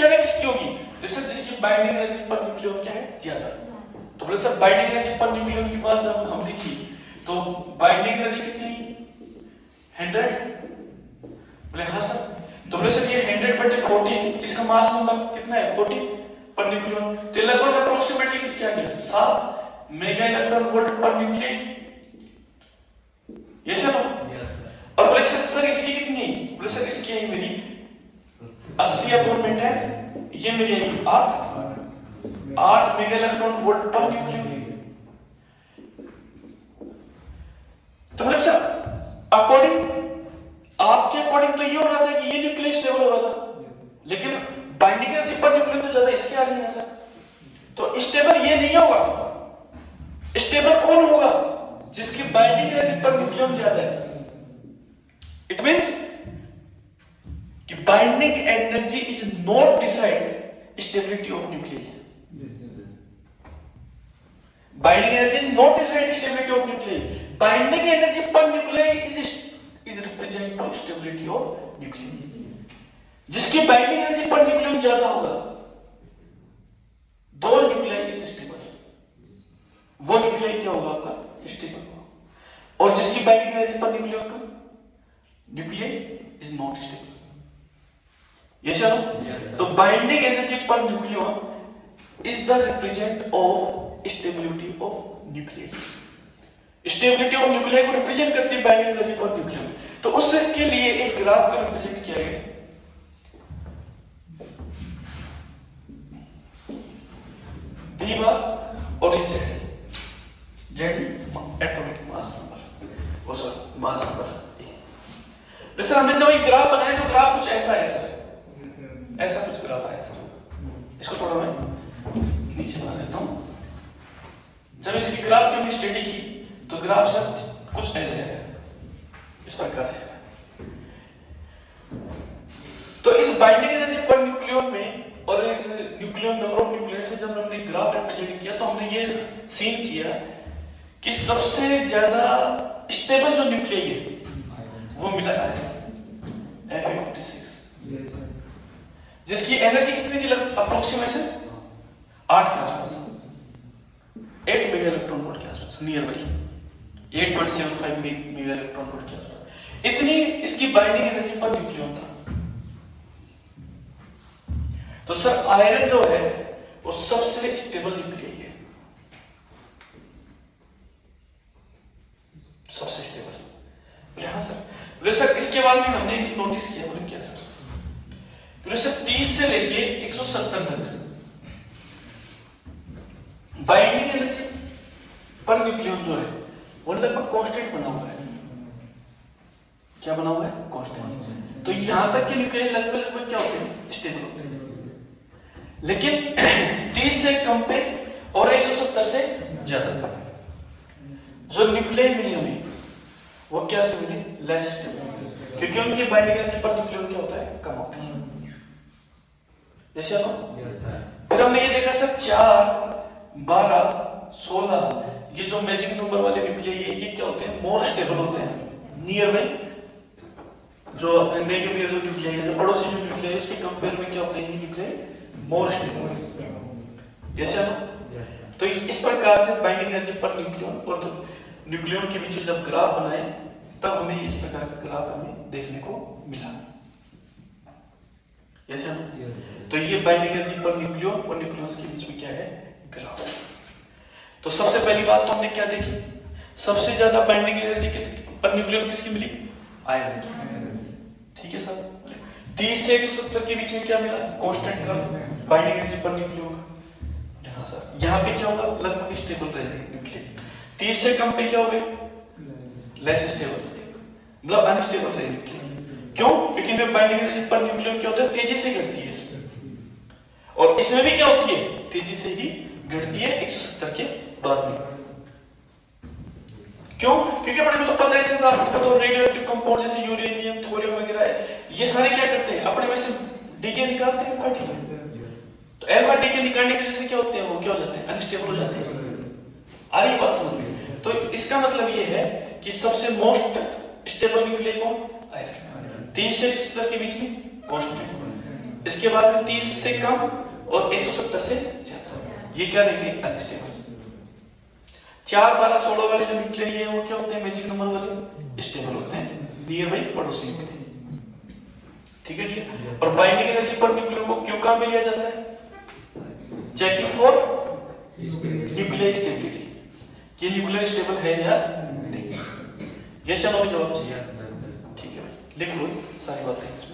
जगह किसकी होगी सर? जिसकी बाइंडिंग एनर्जी पर न्यूक्लियन क्या है ज्यादा। तो बोले sir binding energy per nucleon की बात जब हम देखी तो बाइंडिंग एनर्जी कितनी 100। बोले हाँ सर। तो बोले सर ये 100/14 इसका मास नंबर कितना है 40 पर न्यूक्लियन। तो लगभग अप्रोक्सीमेटली किसके आ गया 7 mega electron volt per nucleon. ये सर। और बोले सर इसकी कितनी? बोले सर इसकी है मेरी 80/10 ये मेरी है 8 mega electron volt per nucleon. तो बोले सर अकॉर्डिंग आपके अकॉर्डिंग तो ये हो रहा था कि ये न्यूक्लियस स्टेबल हो रहा था, लेकिन बाइंडिंग एनर्जी पर न्यूक्लियन तो ज्यादा इसके आ रही है सर। तो स्टेबल ये नहीं होगा। स्टेबल कौन होगा? जिसकी बाइंडिंग एनर्जी पर न्यूक्लियन ज्यादा है। इट मींस कि binding energy is not decide stability of nucleus. Binding energy is not decide stability of nucleus. Binding energy per nucleus is represent to stability of nucleus. जिसकी binding energy per nucleon ज्यादा होगा दो nucleus is stable, वो nucleus क्या होगा आपका stable होगा। और जिसकी बाइंडिंग एनर्जी पर न्यूक्लियन कम न्यूक्लियस इज नॉट स्टेबल। ये चलो तो binding energy per nucleon is the represent of stability of nucleus. Stability of nucleus को रिप्रेजेंट करती है बाइंडिंग एनर्जी पर न्यूक्लियन। तो उसके लिए एक ग्राफ का रिप्रेजेंट किया गया B बार और ये जेड एटॉमिक मास नंबर और सर मास नंबर। सर हमने जब एक ग्राफ बनाया तो ग्राफ कुछ ऐसा है सर, ऐसा कुछ ग्राफ है सर। इसको थोड़ा मैं नीचे बना देता हूं। जब इसकी ग्राफ की हमने स्टडी की तो ग्राफ सर कुछ ऐसे है, इस प्रकार से। तो इस बाइंडिंग एनर्जी पर न्यूक्लियन में और इस न्यूक्लियन नंबर ऑफ न्यूक्लियस में जब हमने ग्राफ रिप्रेजेंट किया तो हमने ये सीन किया कि सबसे ज्यादा स्टेबल जो न्यूक्लियस है वो मिला है F86, जिसकी एनर्जी कितनी थी अप्रोक्सीमेशन 8 के आसपास, 8 मेगा इलेक्ट्रॉन वोल्ट के आसपास, near by 8.75 mega electron volt के आसपास। इतनी इसकी बाइंडिंग एनर्जी पर न्यूक्लियन था। तो सर आयरन जो है वो सबसे स्टेबल न्यूक्लियस है, सबसे स्टेबल। बोले हाँ सर। बोले सर इसके बाद में हमने एक नोटिस किया। बोले क्या सर? बोले सर 30 से लेके 170 तक बाइंडिंग एनर्जी पर न्यूक्लियन जो है वो लगभग कांस्टेंट बना हुआ है। क्या बना हुआ है? कांस्टेंट। तो यहां तक के न्यूक्लियस लगभग क्या होते हैं? स्टेबल होते हैं। लेकिन 30 से कम पे और 170 से ज्यादा जो न्यूक्लियस मिली हमें वो क्या से मिली? लेस स्टेबल, क्योंकि उनकी बाइंडिंग एनर्जी पर न्यूक्लियन क्या होता है? कम होता है। जैसे फिर हमने ये देखा सर 4, 12, 16 ये जो मैजिक नंबर वाले न्यूक्लियस ये क्या होते हैं? मोर स्टेबल होते हैं। नियर में जो नेगेटिव जो न्यूक्लियस है, जो पड़ोसी जो न्यूक्लियस है उसके कंपेयर में क्या होते हैं? ये न्यूक्लियस मोर स्टेबल। जैसे तो इस प्रकार से बाइंडिंग एनर्जी पर न्यूक्लियन और न्यूक्लियन के बीच जब ग्राफ बनाए तब हमें इस प्रकार का ग्राफ हमें देखने को मिला। ऐसा तो ये बाइंडिंग एनर्जी पर न्यूक्लियन और न्यूक्लियस के बीच में क्या है? ग्राफ। तो सबसे पहली बात तो हमने क्या देखी? सबसे ज्यादा बाइंडिंग एनर्जी किस पर न्यूक्लियन किसकी मिली? आयरन की। ठीक है सर। 30 से 170 के बीच में क्या मिला? कांस्टेंट का बाइंडिंग एनर्जी पर न्यूक्लियन का। हाँ सर। यहाँ पे क्या होगा? लगभग स्टेबल रहेगा न्यूक्लियस। 30 से कम पे क्या होगा? लेस स्टेबल, मतलब अनस्टेबल रहेगा न्यूक्लियस। क्यों? क्योंकि इनमें बाइंडिंग एनर्जी पर न्यूक्लियन क्या होता है? तेजी से घटती है इसमें। और इसमें भी क्या होती है? तेजी से ही घटती है 170 के बाद में। क्यों? क्योंकि अपने को तो पता है सर, आपको तो रेडियोएक्टिव कंपाउंड जैसे यूरेनियम, थोरियम वगैरह है, ये सारे क्या करते हैं? अपने में से डीके निकालते हैं पार्टिकल। तो अल्फा डीके निकालने की वजह से क्या होते हैं? वो क्या हो जाते हैं? अनस्टेबल हो जाते हैं। आ रही बात समझ में? तो इसका मतलब ये है कि सबसे मोस्ट स्टेबल न्यूक्लियस कौन? आयरन। 30 से 170 के बीच में कांस्टेंट। इसके बाद में 30 से कम और 170 से ज्यादा, ये क्या रहेंगे अनस्टेबल। 4, 12, 16 वाले जो न्यूक्लियाई है वो क्या होते हैं मैजिक नंबर वाले, स्टेबल होते हैं नियर बाई पड़ोसी न्यूक्लियाई। ठीक है डियर। और बाइंडिंग एनर्जी पर न्यूक्लियर को क्यों काम में लिया जाता है, चेकिंग फॉर न्यूक्लियर स्टेबिलिटी, कि न्यूक्लियर स्टेबल है या नहीं। यस या नो जवाब चाहिए। ठीक है भाई, लिख लो सारी बातें इसमें।